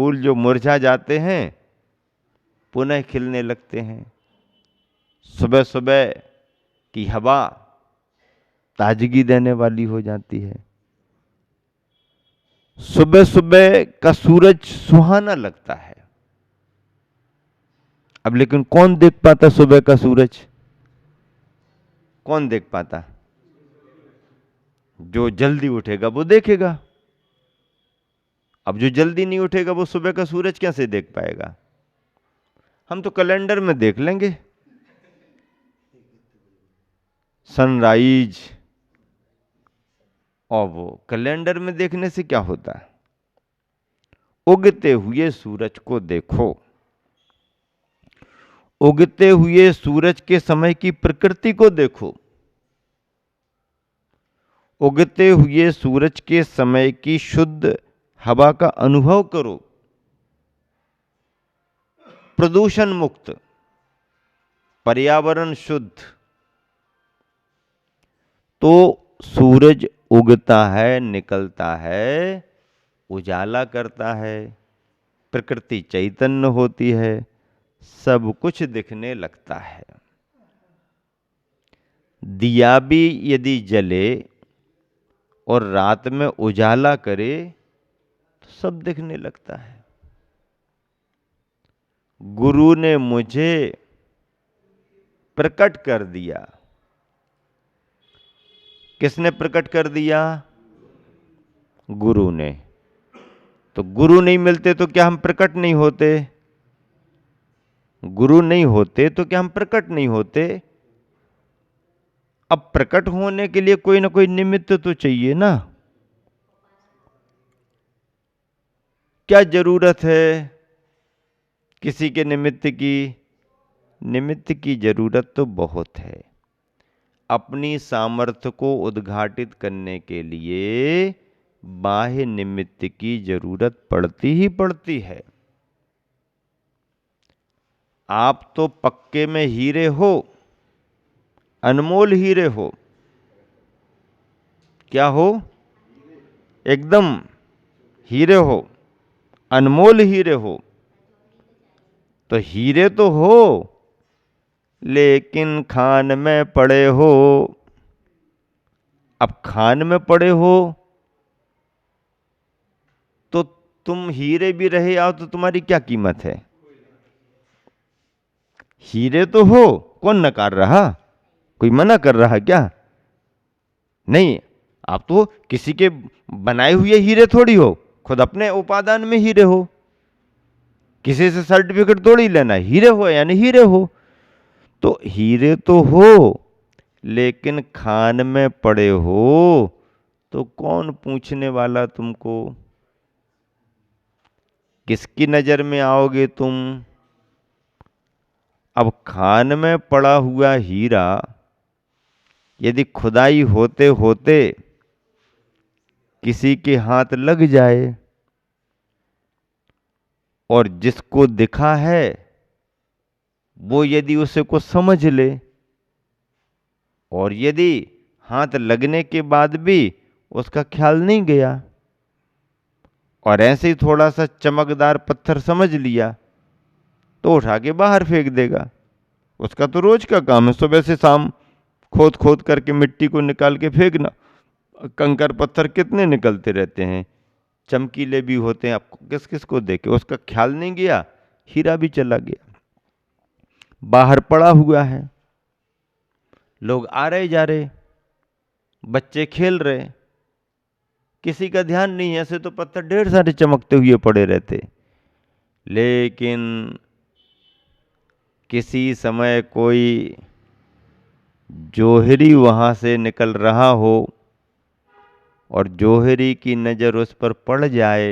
फूल जो मुरझा जाते हैं पुनः खिलने लगते हैं। सुबह सुबह की हवा ताजगी देने वाली हो जाती है। सुबह सुबह का सूरज सुहाना लगता है। अब लेकिन कौन देख पाता सुबह का सूरज? कौन देख पाता? जो जल्दी उठेगा वो देखेगा। अब जो जल्दी नहीं उठेगा वो सुबह का सूरज कैसे देख पाएगा? हम तो कैलेंडर में देख लेंगे सनराइज, और वो कैलेंडर में देखने से क्या होता है? उगते हुए सूरज को देखो। उगते हुए सूरज के समय की प्रकृति को देखो। उगते हुए सूरज के समय की शुद्ध हवा का अनुभव करो, प्रदूषण मुक्त, पर्यावरण शुद्ध। तो सूरज उगता है, निकलता है, उजाला करता है, प्रकृति चैतन्य होती है, सब कुछ दिखने लगता है। दिया भी यदि जले और रात में उजाला करे तो सब दिखने लगता है। गुरु ने मुझे प्रकट कर दिया। किसने प्रकट कर दिया? गुरु ने। तो गुरु नहीं मिलते तो क्या हम प्रकट नहीं होते? गुरु नहीं होते तो क्या हम प्रकट नहीं होते? अब प्रकट होने के लिए कोई ना कोई निमित्त तो चाहिए ना। क्या जरूरत है किसी के निमित्त की? निमित्त की जरूरत तो बहुत है। अपनी सामर्थ्य को उद्घाटित करने के लिए बाह्य निमित्त की जरूरत पड़ती ही पड़ती है। आप तो पक्के में हीरे हो, अनमोल हीरे हो। क्या हो? एकदम हीरे हो, अनमोल हीरे हो। तो हीरे तो हो, लेकिन खान में पड़े हो। अब खान में पड़े हो तो तुम हीरे भी रहे आओ तो तुम्हारी क्या कीमत है? हीरे तो हो, कौन नकार रहा? कोई मना कर रहा क्या? नहीं, आप तो किसी के बनाए हुए हीरे थोड़ी हो, खुद अपने उपादान में हीरे हो। किसी से सर्टिफिकेट थोड़ी लेना, हीरे हो यानी हीरे हो। तो हीरे तो हो, लेकिन खान में पड़े हो तो कौन पूछने वाला तुमको? किसकी नजर में आओगे तुम? अब खान में पड़ा हुआ हीरा यदि खुदाई होते होते किसी के हाथ लग जाए और जिसको दिखा है वो यदि उसे को समझ ले, और यदि हाथ लगने के बाद भी उसका ख्याल नहीं गया और ऐसे ही थोड़ा सा चमकदार पत्थर समझ लिया तो उठा के बाहर फेंक देगा। उसका तो रोज का काम है, सुबह से शाम खोद खोद करके मिट्टी को निकाल के फेंकना। कंकर पत्थर कितने निकलते रहते हैं, चमकीले भी होते हैं। आपको किस किस को देखे, उसका ख्याल नहीं गया, हीरा भी चला गया, बाहर पड़ा हुआ है। लोग आ रहे जा रहे, बच्चे खेल रहे, किसी का ध्यान नहीं है। ऐसे तो पत्थर ढेर सारे चमकते हुए पड़े रहते, लेकिन किसी समय कोई जोहरी वहां से निकल रहा हो और जोहरी की नजर उस पर पड़ जाए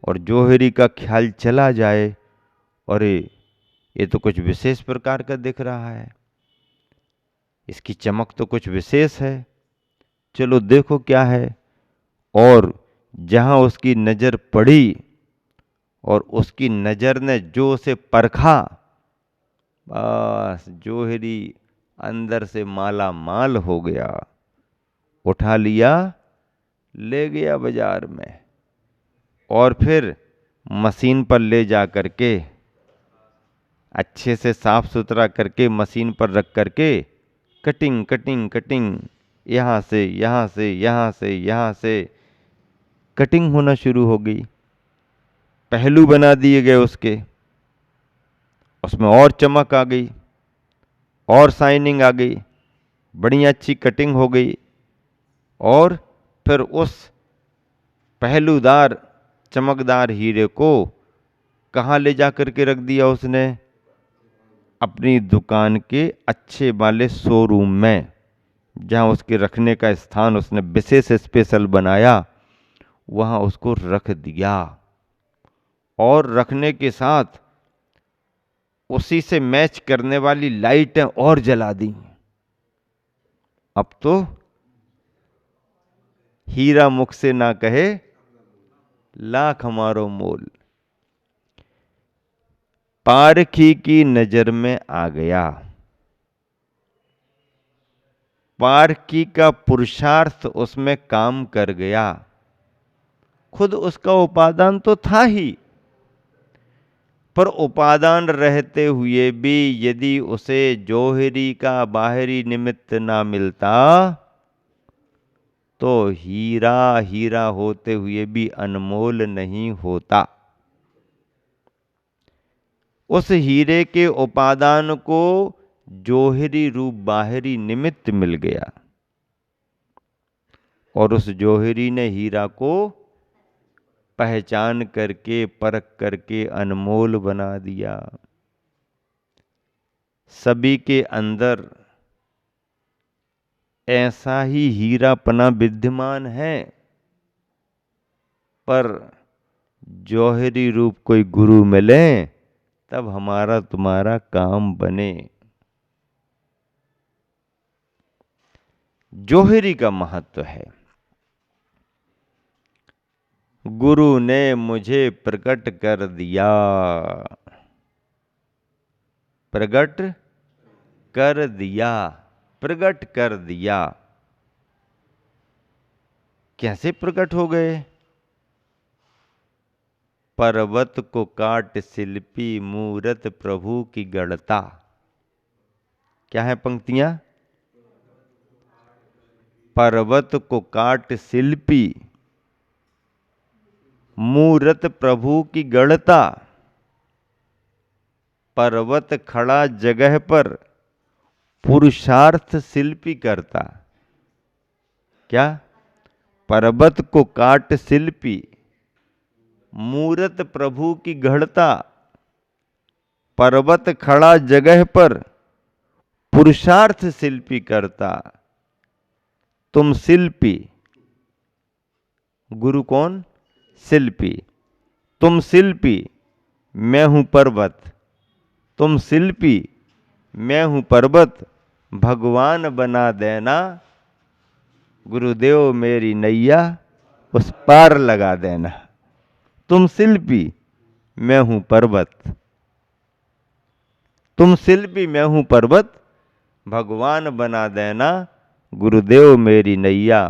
और जोहरी का ख्याल चला जाए, अरे ये तो कुछ विशेष प्रकार का दिख रहा है, इसकी चमक तो कुछ विशेष है, चलो देखो क्या है। और जहां उसकी नजर पड़ी और उसकी नजर ने जो उसे परखा, बस जोहरी अंदर से माला माल हो गया, उठा लिया, ले गया बाजार में, और फिर मशीन पर ले जा करके अच्छे से साफ सुथरा करके मशीन पर रख करके कटिंग कटिंग कटिंग, यहाँ से यहाँ से यहाँ से यहाँ से कटिंग होना शुरू हो गई। पहलू बना दिए गए उसके, उसमें और चमक आ गई और शाइनिंग आ गई, बड़ी अच्छी कटिंग हो गई। और फिर उस पहलूदार चमकदार हीरे को कहाँ ले जा करके रख दिया उसने? अपनी दुकान के अच्छे वाले शोरूम में, जहाँ उसके रखने का स्थान उसने विशेष स्पेशल बनाया, वहाँ उसको रख दिया। और रखने के साथ उसी से मैच करने वाली लाइटें और जला दी। अब तो हीरा मुख से ना कहे लाख हमारो मोल, पारखी की नजर में आ गया। पारखी का पुरुषार्थ उसमें काम कर गया। खुद उसका उपादान तो था ही, पर उपादान रहते हुए भी यदि उसे जौहरी का बाहरी निमित्त ना मिलता तो हीरा हीरा होते हुए भी अनमोल नहीं होता। उस हीरे के उपादान को जौहरी रूप बाहरी निमित्त मिल गया और उस जौहरी ने हीरा को पहचान करके परख करके अनमोल बना दिया। सभी के अंदर ऐसा ही हीरापना विद्यमान है, पर जौहरी रूप कोई गुरु मिले तब हमारा तुम्हारा काम बने। जौहरी का महत्व है। गुरु ने मुझे प्रकट कर दिया, प्रकट कर दिया, प्रकट कर दिया। कैसे प्रकट हो गए? पर्वत को काट शिल्पी मूरत प्रभु की गढ़ता। क्या है पंक्तियां? पर्वत को काट शिल्पी मूरत प्रभु की गढ़ता। पर्वत खड़ा जगह पर पुरुषार्थ शिल्पी करता। क्या? पर्वत को काट शिल्पी मूरत प्रभु की गढ़ता। पर्वत खड़ा जगह पर पुरुषार्थ शिल्पी करता। तुम शिल्पी, गुरु कौन? शिल्पी। तुम शिल्पी, मैं हूं पर्वत। तुम शिल्पी, मैं हूं पर्वत। भगवान बना देना गुरुदेव मेरी नैया उस पार लगा देना। तुम शिल्पी, मैं हूं पर्वत। तुम शिल्पी, मैं हूं पर्वत। भगवान बना देना गुरुदेव मेरी नैया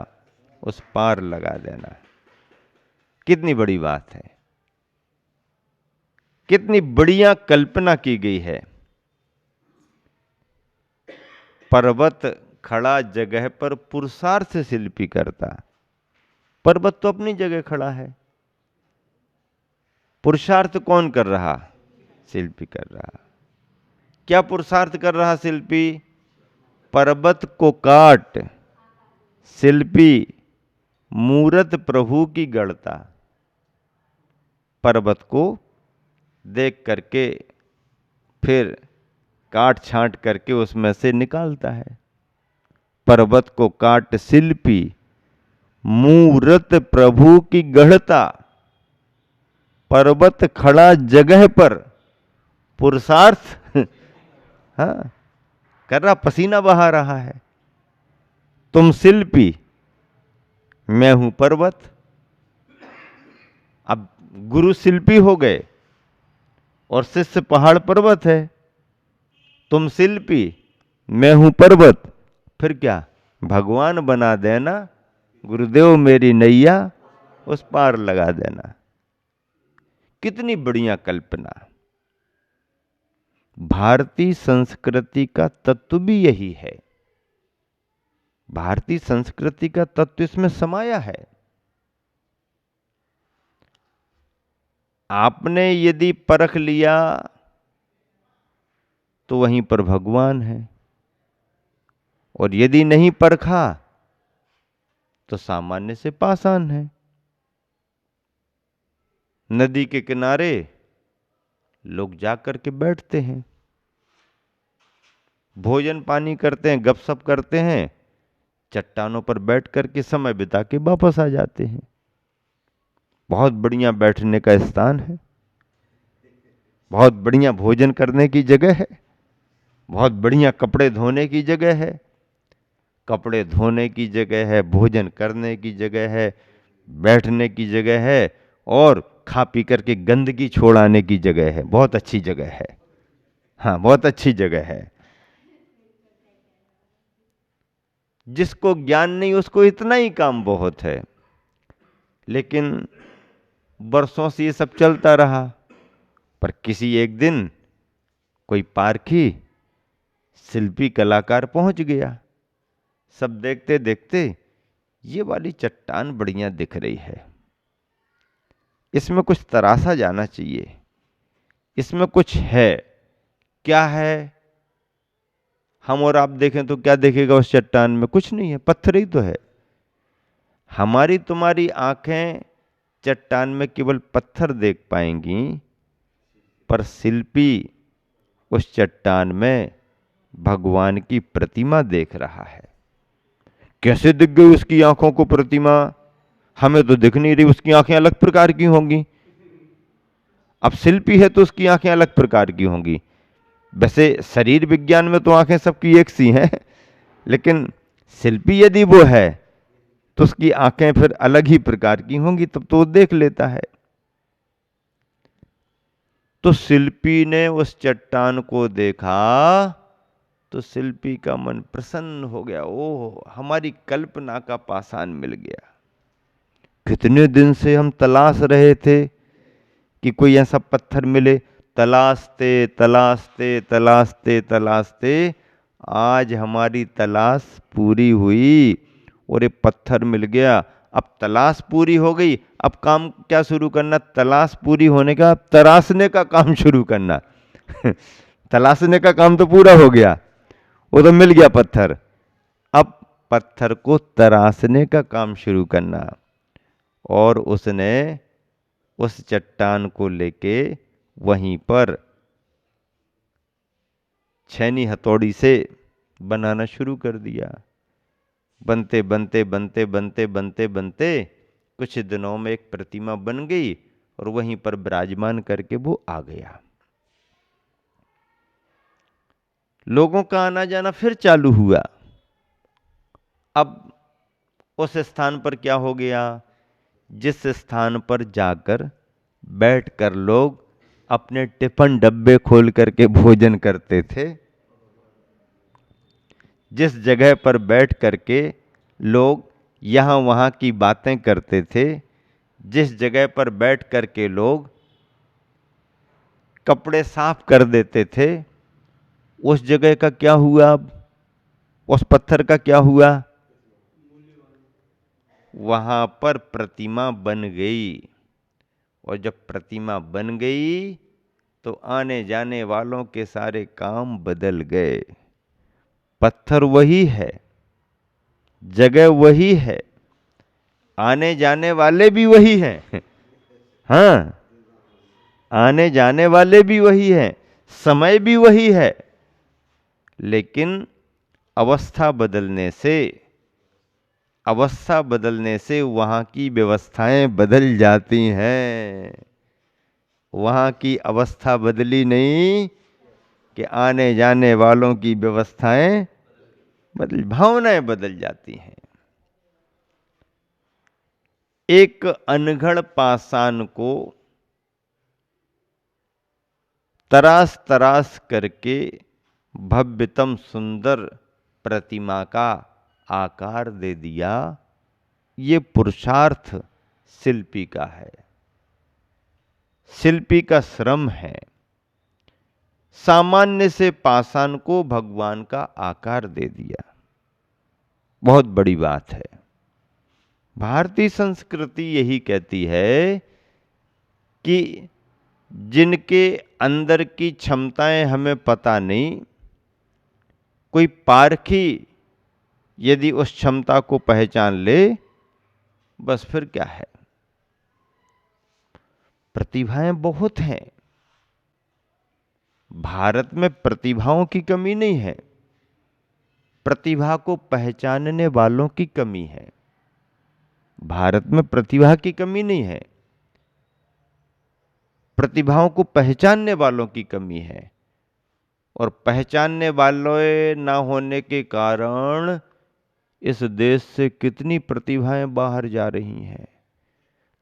उस पार लगा देना। कितनी बड़ी बात है, कितनी बढ़िया कल्पना की गई है। पर्वत खड़ा जगह पर पुरुषार्थ शिल्पी करता। पर्वत तो अपनी जगह खड़ा है, पुरुषार्थ कौन कर रहा? शिल्पी कर रहा। क्या पुरुषार्थ कर रहा शिल्पी? पर्वत को काट शिल्पी मूरत प्रभु की गढ़ता। पर्वत को देख करके फिर काट छांट करके उसमें से निकालता है। पर्वत को काट शिल्पी मूरत प्रभु की गढ़ता। पर्वत खड़ा जगह पर पुरुषार्थ हाँ कर रहा, पसीना बहा रहा है। तुम शिल्पी, मैं हूं पर्वत। अब गुरु शिल्पी हो गए और शिष्य पहाड़ पर्वत है। तुम शिल्पी, मैं हूं पर्वत। फिर क्या? भगवान बना देना गुरुदेव मेरी नैया उस पार लगा देना। कितनी बढ़िया कल्पना। भारतीय संस्कृति का तत्व भी यही है। भारतीय संस्कृति का तत्व इसमें समाया है। आपने यदि परख लिया तो वहीं पर भगवान है, और यदि नहीं परखा तो सामान्य से पाषाण है। नदी के किनारे लोग जाकर के बैठते हैं, भोजन पानी करते हैं, गपशप करते हैं, चट्टानों पर बैठ करके समय बिता के वापस आ जाते हैं। बहुत बढ़िया बैठने का स्थान है, बहुत बढ़िया भोजन करने की जगह है, बहुत बढ़िया कपड़े धोने की जगह है। कपड़े धोने की जगह है, भोजन करने की जगह है, बैठने की जगह है, और खा पी करके गंदगी छोड़ाने की जगह है। बहुत अच्छी जगह है। हाँ, बहुत अच्छी जगह है। जिसको ज्ञान नहीं उसको इतना ही काम बहुत है, लेकिन वर्षों से ये सब चलता रहा। पर किसी एक दिन कोई पारखी शिल्पी कलाकार पहुंच गया। सब देखते देखते ये वाली चट्टान बढ़िया दिख रही है, इसमें कुछ तराशा जाना चाहिए, इसमें कुछ है। क्या है? हम और आप देखें तो क्या देखेगा उस चट्टान में? कुछ नहीं है, पत्थर ही तो है। हमारी तुम्हारी आंखें चट्टान में केवल पत्थर देख पाएंगी, पर शिल्पी उस चट्टान में भगवान की प्रतिमा देख रहा है। कैसे दिख गई उसकी आंखों को प्रतिमा? हमें तो दिख नहीं रही, उसकी आंखें अलग प्रकार की होंगी। अब शिल्पी है तो उसकी आंखें अलग प्रकार की होंगी। वैसे शरीर विज्ञान में तो आंखें सबकी एक सी हैं, लेकिन शिल्पी यदि वो है तो उसकी आंखें फिर अलग ही प्रकार की होंगी, तब तो वो देख लेता है। तो शिल्पी ने उस चट्टान को देखा तो शिल्पी का मन प्रसन्न हो गया। ओह, हमारी कल्पना का पाषाण मिल गया। कितने दिन से हम तलाश रहे थे कि कोई ऐसा पत्थर मिले, तलाशते तलाशते तलाशते तलाशते आज हमारी तलाश पूरी हुई और ये पत्थर मिल गया। अब तलाश पूरी हो गई, अब काम क्या शुरू करना? तलाश पूरी होने का तराशने का काम शुरू करना। तलाशने का काम तो पूरा हो गया, वो तो मिल गया पत्थर। अब पत्थर को तराशने का काम शुरू करना। और उसने उस चट्टान को लेके वहीं पर छैनी हथौड़ी से बनाना शुरू कर दिया। बनते बनते बनते बनते बनते बनते कुछ दिनों में एक प्रतिमा बन गई और वहीं पर विराजमान करके वो आ गया। लोगों का आना जाना फिर चालू हुआ। अब उस स्थान पर क्या हो गया? जिस स्थान पर जाकर बैठकर लोग अपने टिफिन डब्बे खोल करके भोजन करते थे, जिस जगह पर बैठ करके लोग यहाँ वहाँ की बातें करते थे, जिस जगह पर बैठ करके लोग कपड़े साफ कर देते थे, उस जगह का क्या हुआ? अब उस पत्थर का क्या हुआ? वहां पर प्रतिमा बन गई। और जब प्रतिमा बन गई तो आने जाने वालों के सारे काम बदल गए। पत्थर वही है, जगह वही है, आने जाने वाले भी वही हैं। हाँ, आने जाने वाले भी वही हैं, समय भी वही है, लेकिन अवस्था बदलने से वहाँ की व्यवस्थाएं बदल जाती हैं। वहाँ की अवस्था बदली नहीं कि आने जाने वालों की व्यवस्थाएं भावनाएं बदल जाती हैं। एक अनघड़ पाषाण को तराश तराश करके भव्यतम सुंदर प्रतिमा का आकार दे दिया। ये पुरुषार्थ शिल्पी का है। शिल्पी का श्रम है। सामान्य से पाषाण को भगवान का आकार दे दिया। बहुत बड़ी बात है। भारतीय संस्कृति यही कहती है कि जिनके अंदर की क्षमताएं हमें पता नहीं, कोई पारखी यदि उस क्षमता को पहचान ले, बस फिर क्या है। प्रतिभाएं बहुत हैं। भारत में प्रतिभाओं की कमी नहीं है, प्रतिभा को पहचानने वालों की कमी है। भारत में प्रतिभा की कमी नहीं है, प्रतिभाओं को पहचानने वालों की कमी है। और पहचानने वाले ना होने के कारण इस देश से कितनी प्रतिभाएं बाहर जा रही हैं।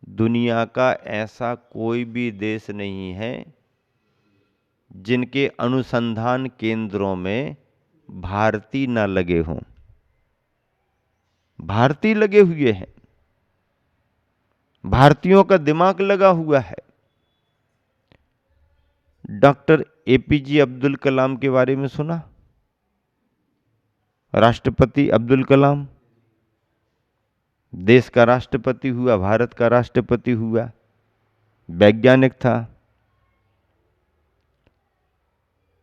दुनिया का ऐसा कोई भी देश नहीं है जिनके अनुसंधान केंद्रों में भारतीय ना लगे हों। भारतीय लगे हुए हैं, भारतीयों का दिमाग लगा हुआ है। डॉक्टर एपीजे अब्दुल कलाम के बारे में सुना? राष्ट्रपति अब्दुल कलाम देश का राष्ट्रपति हुआ, भारत का राष्ट्रपति हुआ, वैज्ञानिक था।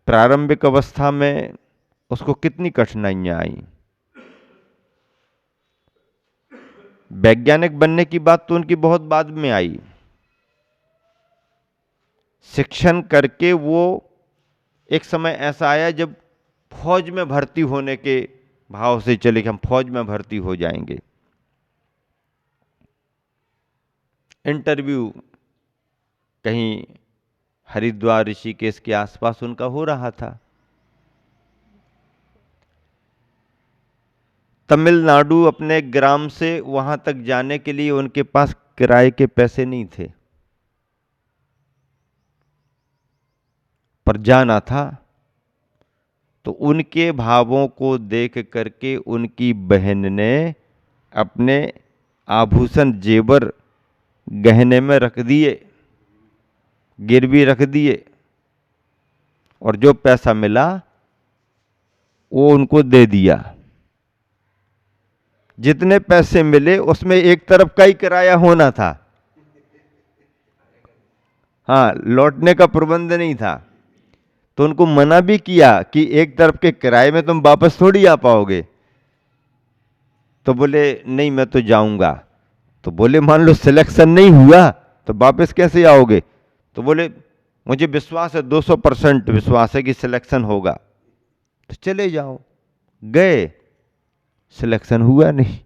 प्रारंभिक अवस्था में उसको कितनी कठिनाइयां आई। वैज्ञानिक बनने की बात तो उनकी बहुत बाद में आई। शिक्षण करके वो एक समय ऐसा आया जब फौज में भर्ती होने के भाव से चले कि हम फौज में भर्ती हो जाएंगे। इंटरव्यू कहीं हरिद्वार ऋषिकेश के आसपास उनका हो रहा था। तमिलनाडु अपने ग्राम से वहां तक जाने के लिए उनके पास किराए के पैसे नहीं थे, पर जाना था। तो उनके भावों को देख करके उनकी बहन ने अपने आभूषण जेवर गहने में रख दिए, गिरवी रख दिए, और जो पैसा मिला वो उनको दे दिया। जितने पैसे मिले उसमें एक तरफ का ही किराया होना था, हाँ, लौटने का प्रबंध नहीं था। तो उनको मना भी किया कि एक तरफ के किराए में तुम वापस थोड़ी आ पाओगे। तो बोले नहीं, मैं तो जाऊंगा। तो बोले मान लो सिलेक्शन नहीं हुआ तो वापस कैसे आओगे? तो बोले मुझे विश्वास है, 200% विश्वास है कि सिलेक्शन होगा, तो चले जाओ। गए, सिलेक्शन हुआ नहीं।